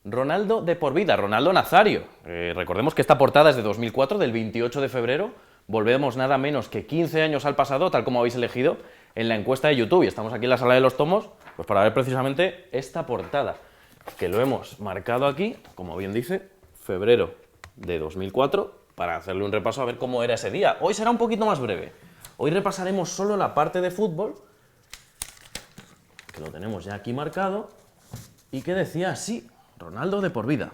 Ronaldo de por vida, Ronaldo Nazario. Recordemos que esta portada es de 2004, del 28 de febrero. Volvemos nada menos que 15 años al pasado, tal como habéis elegido en la encuesta de YouTube. Y estamos aquí en la sala de los tomos pues para ver precisamente esta portada, que lo hemos marcado aquí, como bien dice, febrero de 2004, para hacerle un repaso a ver cómo era ese día. Hoy será un poquito más breve. Hoy repasaremos solo la parte de fútbol, que lo tenemos ya aquí marcado, y que decía así: Ronaldo de por vida.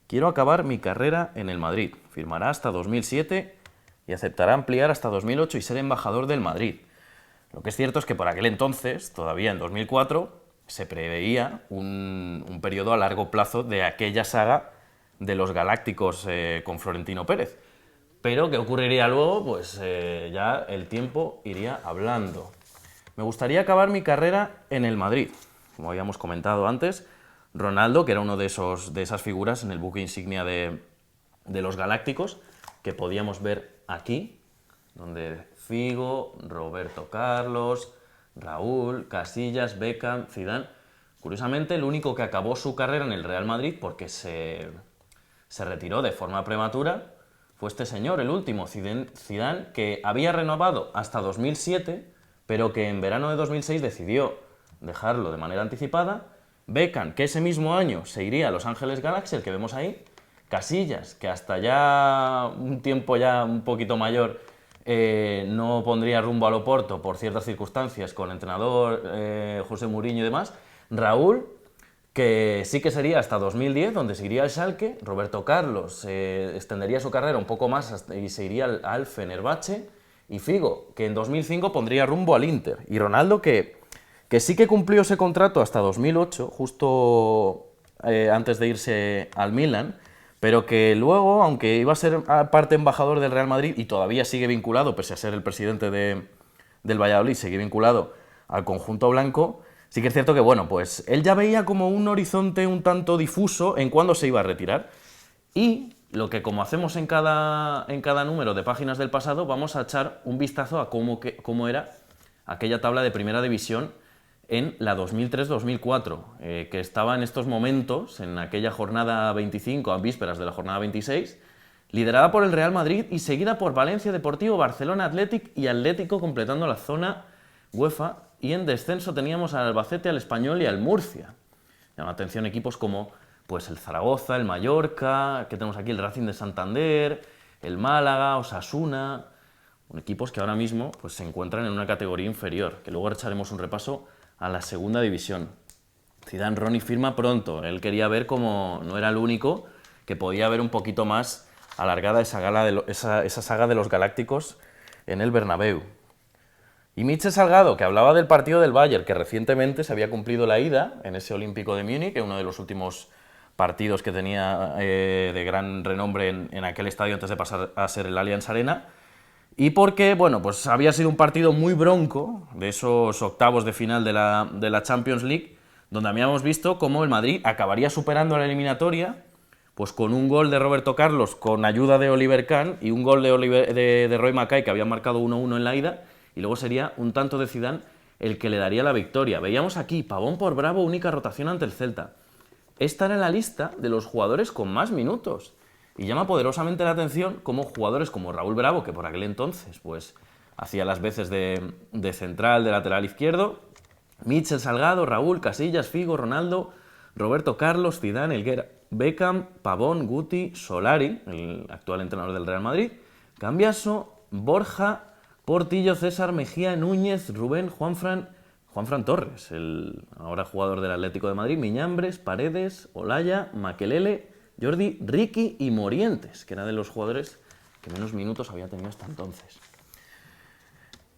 Quiero acabar mi carrera en el Madrid. Firmará hasta 2007 y aceptará ampliar hasta 2008 y ser embajador del Madrid. Lo que es cierto es que por aquel entonces, todavía en 2004, se preveía un periodo a largo plazo de aquella saga de los Galácticos con Florentino Pérez. Pero ¿qué ocurriría luego? Pues ya el tiempo iría hablando. Me gustaría acabar mi carrera en el Madrid. Como habíamos comentado antes, Ronaldo, que era uno de esas figuras en el buque insignia de los Galácticos, que podíamos ver aquí, donde Figo, Roberto Carlos, Raúl, Casillas, Beckham, Zidane. Curiosamente, el único que acabó su carrera en el Real Madrid porque se retiró de forma prematura fue este señor, el último, Zidane, que había renovado hasta 2007, pero que en verano de 2006 decidió dejarlo de manera anticipada. Beckham, que ese mismo año se iría a Los Ángeles Galaxy, el que vemos ahí. Casillas, que hasta ya un tiempo ya un poquito mayor no pondría rumbo al Oporto por ciertas circunstancias con el entrenador José Mourinho y demás. Raúl, que sí que sería hasta 2010, donde se iría al Schalke. Roberto Carlos extendería su carrera un poco más y se iría al Fenerbahce. Y Figo, que en 2005 pondría rumbo al Inter. Y Ronaldo, que sí que cumplió ese contrato hasta 2008, justo antes de irse al Milan, pero que luego, aunque iba a ser parte embajador del Real Madrid y todavía sigue vinculado, pese a ser el presidente del Valladolid, sigue vinculado al conjunto blanco, sí que es cierto que, bueno, pues él ya veía como un horizonte un tanto difuso en cuándo se iba a retirar. Y lo que, como hacemos en cada número de páginas del pasado, vamos a echar un vistazo a cómo era aquella tabla de primera división en la 2003-2004, que estaba en estos momentos, en aquella jornada 25, a vísperas de la jornada 26, liderada por el Real Madrid y seguida por Valencia Deportivo, Barcelona Athletic y Atlético, completando la zona UEFA. Y en descenso teníamos al Albacete, al Español y al Murcia. Llama la atención equipos como pues, el Zaragoza, el Mallorca, que tenemos aquí el Racing de Santander, el Málaga, Osasuna, equipos que ahora mismo pues, se encuentran en una categoría inferior, que luego echaremos un repaso a la segunda división. Zidane Ronnie firma pronto. Él quería ver cómo no era el único, que podía ver un poquito más alargada esa saga de los Galácticos en el Bernabéu. Y Mitchell Salgado, que hablaba del partido del Bayern, que recientemente se había cumplido la ida en ese Olímpico de Múnich, uno de los últimos partidos que tenía de gran renombre en aquel estadio antes de pasar a ser el Allianz Arena. Y porque, bueno, pues había sido un partido muy bronco, de esos octavos de final de la Champions League, donde habíamos visto cómo el Madrid acabaría superando la eliminatoria, pues con un gol de Roberto Carlos con ayuda de Oliver Kahn y un gol de Roy Mackay, que había marcado 1-1 en la ida, y luego sería un tanto de Zidane el que le daría la victoria. Veíamos aquí, Pavón por Bravo, única rotación ante el Celta. Esta era la lista de los jugadores con más minutos. Y llama poderosamente la atención cómo jugadores como Raúl Bravo, que por aquel entonces pues, hacía las veces de central, de lateral izquierdo, Mitchell Salgado, Raúl, Casillas, Figo, Ronaldo, Roberto Carlos, Zidane, Helguera, Beckham, Pavón, Guti, Solari, el actual entrenador del Real Madrid, Cambiaso, Borja, Portillo, César, Mejía, Núñez, Rubén, Juanfran Torres, el ahora jugador del Atlético de Madrid, Miñambres, Paredes, Olaya, Makelele, Jordi, Ricky y Morientes, que era de los jugadores que menos minutos había tenido hasta entonces.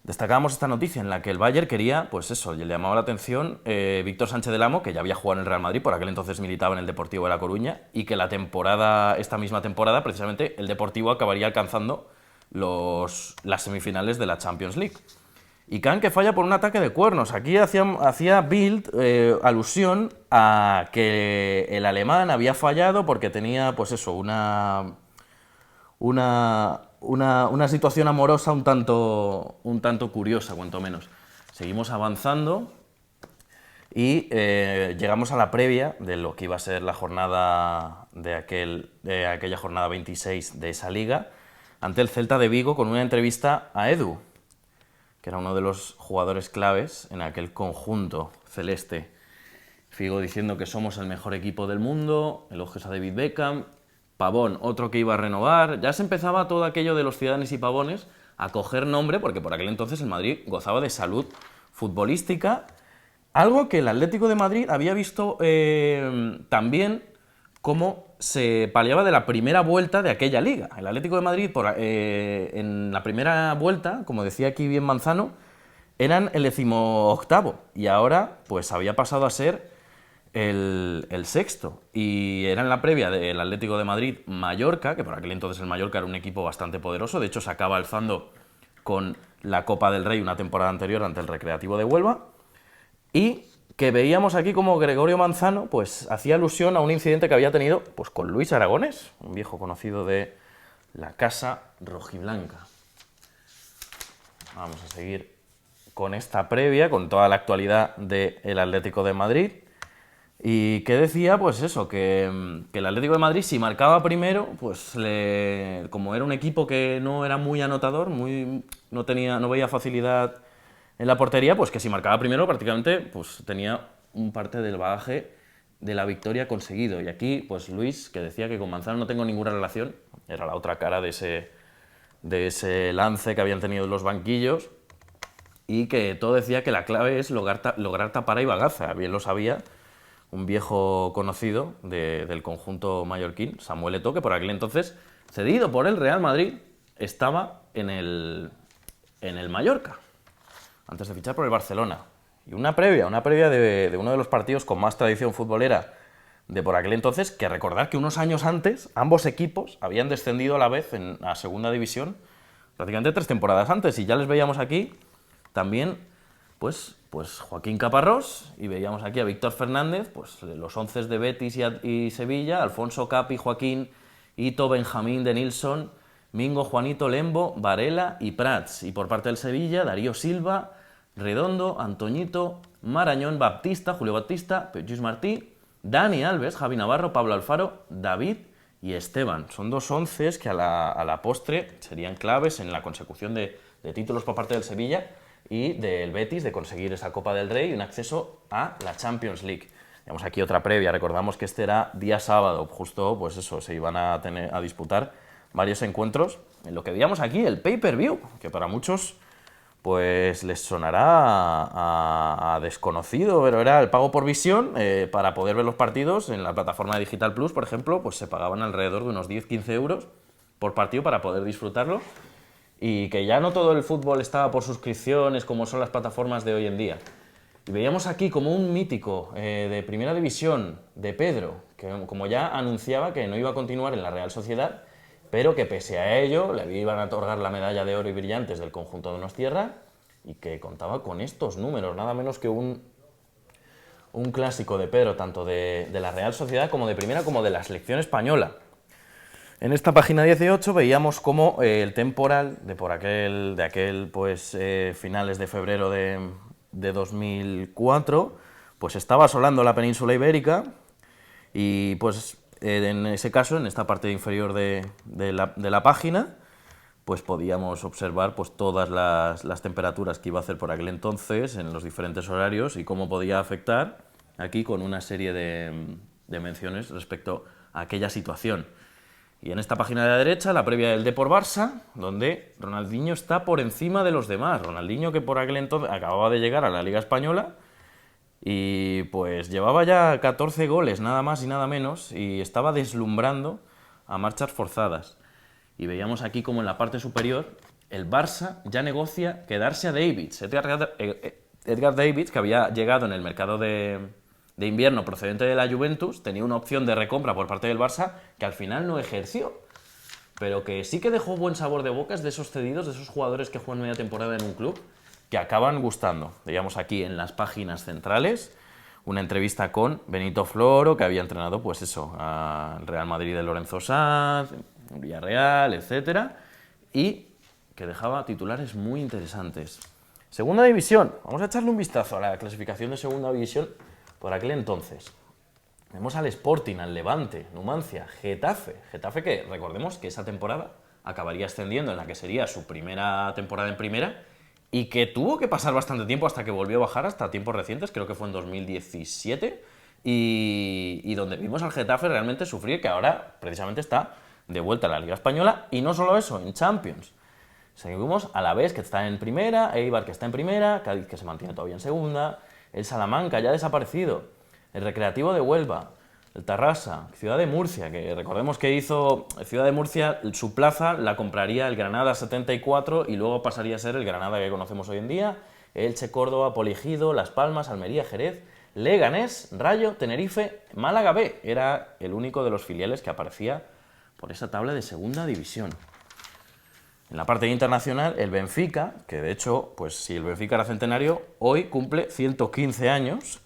Destacábamos esta noticia en la que el Bayern quería, pues eso, le llamaba la atención Víctor Sánchez del Amo, que ya había jugado en el Real Madrid, por aquel entonces militaba en el Deportivo de La Coruña, y que esta misma temporada, precisamente, el Deportivo acabaría alcanzando las semifinales de la Champions League. Y Kahn, que falla por un ataque de cuernos. Aquí hacía Bild alusión a que el alemán había fallado porque tenía, pues eso, una situación amorosa un tanto curiosa, cuanto menos. Seguimos avanzando Y llegamos a la previa de lo que iba a ser la jornada de aquella jornada 26 de esa liga, ante el Celta de Vigo, con una entrevista a Edu, que era uno de los jugadores claves en aquel conjunto celeste. Figo diciendo que somos el mejor equipo del mundo, elogios a David Beckham, Pavón, otro que iba a renovar. Ya se empezaba todo aquello de los Ciudadanos y Pavones a coger nombre, porque por aquel entonces el Madrid gozaba de salud futbolística, algo que el Atlético de Madrid había visto también cómo se paliaba de la primera vuelta de aquella liga. El Atlético de Madrid, en la primera vuelta, como decía aquí bien Manzano, eran el 18º, y ahora pues había pasado a ser el sexto. Y era en la previa del Atlético de Madrid-Mallorca, que por aquel entonces el Mallorca era un equipo bastante poderoso, de hecho se acaba alzando con la Copa del Rey una temporada anterior ante el Recreativo de Huelva, y que veíamos aquí como Gregorio Manzano pues hacía alusión a un incidente que había tenido pues con Luis Aragonés, un viejo conocido de la Casa Rojiblanca. Vamos a seguir con esta previa, con toda la actualidad del Atlético de Madrid. Y que decía, pues eso, que el Atlético de Madrid, si marcaba primero, pues como era un equipo que no era muy anotador, no veía facilidad en la portería, pues que si marcaba primero prácticamente pues tenía un parte del bagaje de la victoria conseguido. Y aquí, pues Luis, que decía que con Manzano no tengo ninguna relación, era la otra cara de ese lance que habían tenido en los banquillos, y que todo decía que la clave es lograr tapar a Ibagaza. Bien lo sabía un viejo conocido del conjunto mallorquín, Samuel Eto'o, que por aquel entonces, cedido por el Real Madrid, estaba en el Mallorca, antes de fichar por el Barcelona. Y una previa de uno de los partidos con más tradición futbolera de por aquel entonces, que recordar que unos años antes ambos equipos habían descendido a la vez a segunda división, prácticamente 3 temporadas antes, y ya les veíamos aquí también pues Joaquín Caparrós, y veíamos aquí a Víctor Fernández, pues los 11 de Betis y Sevilla, Alfonso Capi, Joaquín, Ito, Benjamín de Nilsson, Mingo, Juanito, Lembo, Varela y Prats. Y por parte del Sevilla, Darío Silva, Redondo, Antoñito, Marañón, Baptista, Julio Baptista, Lluís Martí, Dani Alves, Javi Navarro, Pablo Alfaro, David y Esteban. Son 2 onces que a la postre serían claves en la consecución de títulos por parte del Sevilla y del Betis, de conseguir esa Copa del Rey y un acceso a la Champions League. Tenemos aquí otra previa, recordamos que este era día sábado, justo pues eso, se iban a disputar varios encuentros en lo que veíamos aquí, el pay-per-view, que para muchos pues les sonará a desconocido, pero era el pago por visión. Para poder ver los partidos en la plataforma de Digital Plus, por ejemplo, pues se pagaban alrededor de unos 10-15 euros por partido para poder disfrutarlo, y que ya no todo el fútbol estaba por suscripciones como son las plataformas de hoy en día. Y veíamos aquí como un mítico de Primera División, de Pedro, que como ya anunciaba que no iba a continuar en la Real Sociedad, pero que pese a ello le iban a otorgar la medalla de oro y brillantes del conjunto de Donostiarra, y que contaba con estos números, nada menos que un clásico de Pedro, tanto de la Real Sociedad como de Primera, como de la selección española. En esta página 18 veíamos cómo el temporal de aquel finales de febrero de 2004 pues estaba asolando la península ibérica, y pues en ese caso, en esta parte inferior de la página, pues podíamos observar pues todas las temperaturas que iba a hacer por aquel entonces en los diferentes horarios y cómo podía afectar, aquí con una serie de menciones respecto a aquella situación. Y en esta página de la derecha, la previa del Depor Barça, donde Ronaldinho está por encima de los demás. Ronaldinho, que por aquel entonces acababa de llegar a la Liga Española y pues llevaba ya 14 goles, nada más y nada menos, y estaba deslumbrando a marchas forzadas. Y veíamos aquí como en la parte superior el Barça ya negocia quedarse a Davids. Edgar Davids, que había llegado en el mercado de invierno procedente de la Juventus, tenía una opción de recompra por parte del Barça que al final no ejerció, pero que sí que dejó buen sabor de boca de esos cedidos, de esos jugadores que juegan media temporada en un club, que acaban gustando. Veíamos aquí en las páginas centrales una entrevista con Benito Floro, que había entrenado pues eso, al Real Madrid de Lorenzo Sanz, Villarreal, etc., y que dejaba titulares muy interesantes. Segunda división, vamos a echarle un vistazo a la clasificación de segunda división, por aquel entonces. Vemos al Sporting, al Levante, Numancia, Getafe. Getafe que, recordemos que esa temporada acabaría ascendiendo en la que sería su primera temporada en primera y que tuvo que pasar bastante tiempo hasta que volvió a bajar, hasta tiempos recientes, creo que fue en 2017, y donde vimos al Getafe realmente sufrir, que ahora precisamente está de vuelta a la Liga Española, y no solo eso, en Champions. Seguimos a la vez que está en primera, Eibar que está en primera, Cádiz que se mantiene todavía en segunda, el Salamanca ya ha desaparecido, el Recreativo de Huelva, el Tarrasa, Ciudad de Murcia, que recordemos que hizo Ciudad de Murcia, su plaza la compraría el Granada 74 y luego pasaría a ser el Granada que conocemos hoy en día, Elche, Córdoba, Poligido, Las Palmas, Almería, Jerez, Leganés, Rayo, Tenerife, Málaga B. Era el único de los filiales que aparecía por esa tabla de segunda división. En la parte internacional, el Benfica, que de hecho, pues si el Benfica era centenario, hoy cumple 115 años,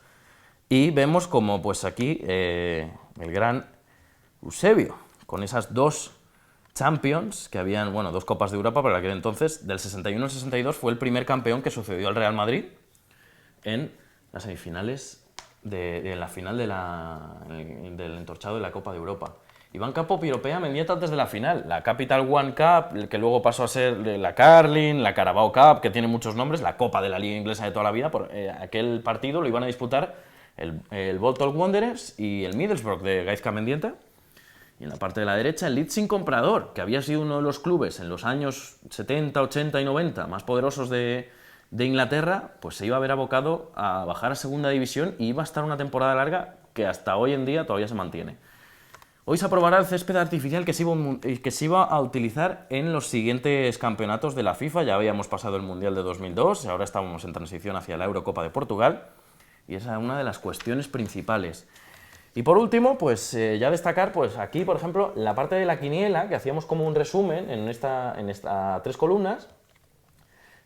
y vemos como pues aquí el gran Eusebio, con esas dos Champions, que habían, bueno, dos Copas de Europa, pero aquel entonces, del 61 al 62, fue el primer campeón que sucedió al Real Madrid en las semifinales, en la final del entorchado de la Copa de Europa. Iván Campo Piropea Mendieta antes de la final, la Capital One Cup, que luego pasó a ser la Carling, la Carabao Cup, que tiene muchos nombres, la Copa de la Liga Inglesa de toda la vida. Aquel partido lo iban a disputar el Bolton Wanderers y el Middlesbrough de Gaizka Mendieta. Y en la parte de la derecha, el Leeds Comprador, que había sido uno de los clubes en los años 70, 80 y 90 más poderosos de Inglaterra, pues se iba a ver abocado a bajar a segunda división y iba a estar una temporada larga que hasta hoy en día todavía se mantiene. Hoy se aprobará el césped artificial que se iba a utilizar en los siguientes campeonatos de la FIFA. Ya habíamos pasado el Mundial de 2002 y ahora estamos en transición hacia la Eurocopa de Portugal. Y esa es una de las cuestiones principales. Y por último, pues ya destacar, pues aquí, por ejemplo, la parte de la quiniela, que hacíamos como un resumen en esta 3 columnas,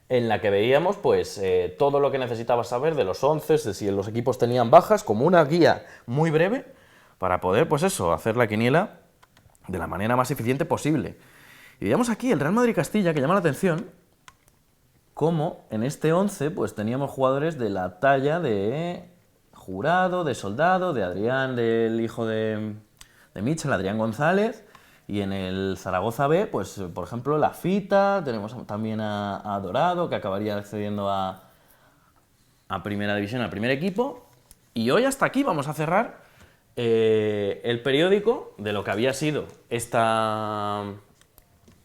en la que veíamos pues todo lo que necesitabas saber de los 11, de si los equipos tenían bajas, como una guía muy breve, para poder, pues eso, hacer la quiniela de la manera más eficiente posible. Y veamos aquí el Real Madrid-Castilla, que llama la atención, cómo en este 11 pues teníamos jugadores de la talla de Jurado, de Soldado, de Adrián, del hijo de Michel, Adrián González, y en el Zaragoza B, pues por ejemplo la Fita, tenemos también a Dorado, que acabaría accediendo a Primera División, al primer equipo. Y hoy hasta aquí vamos a cerrar el periódico de lo que había sido este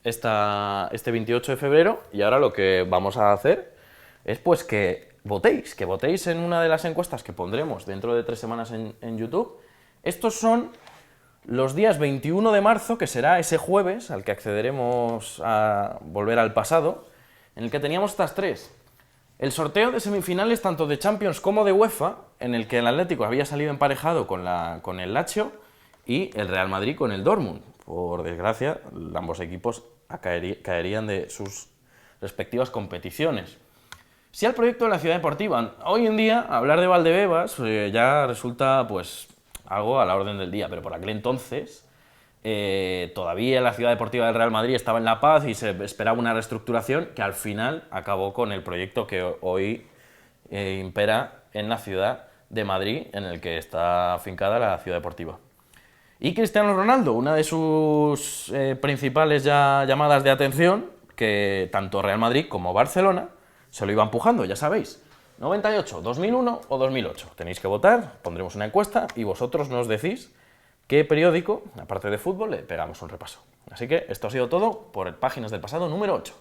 28 de febrero, y ahora lo que vamos a hacer es pues que votéis en una de las encuestas que pondremos dentro de 3 semanas en YouTube. Estos son los días 21 de marzo, que será ese jueves al que accederemos a volver al pasado, en el que teníamos estas 3. El sorteo de semifinales tanto de Champions como de UEFA, en el que el Atlético había salido emparejado con el Lazio y el Real Madrid con el Dortmund. Por desgracia, ambos equipos caerían de sus respectivas competiciones. Si al proyecto de la Ciudad Deportiva, hoy en día hablar de Valdebebas ya resulta pues algo a la orden del día, pero por aquel entonces todavía la Ciudad Deportiva del Real Madrid estaba en La Paz y se esperaba una reestructuración que al final acabó con el proyecto que hoy impera en la ciudad de Madrid, en el que está afincada la Ciudad Deportiva. Y Cristiano Ronaldo, una de sus principales llamadas de atención, que tanto Real Madrid como Barcelona se lo iba empujando, ya sabéis. 98, 2001 o 2008. Tenéis que votar, pondremos una encuesta y vosotros nos decís qué periódico, aparte de fútbol, le pegamos un repaso. Así que esto ha sido todo por Páginas del Pasado número 8.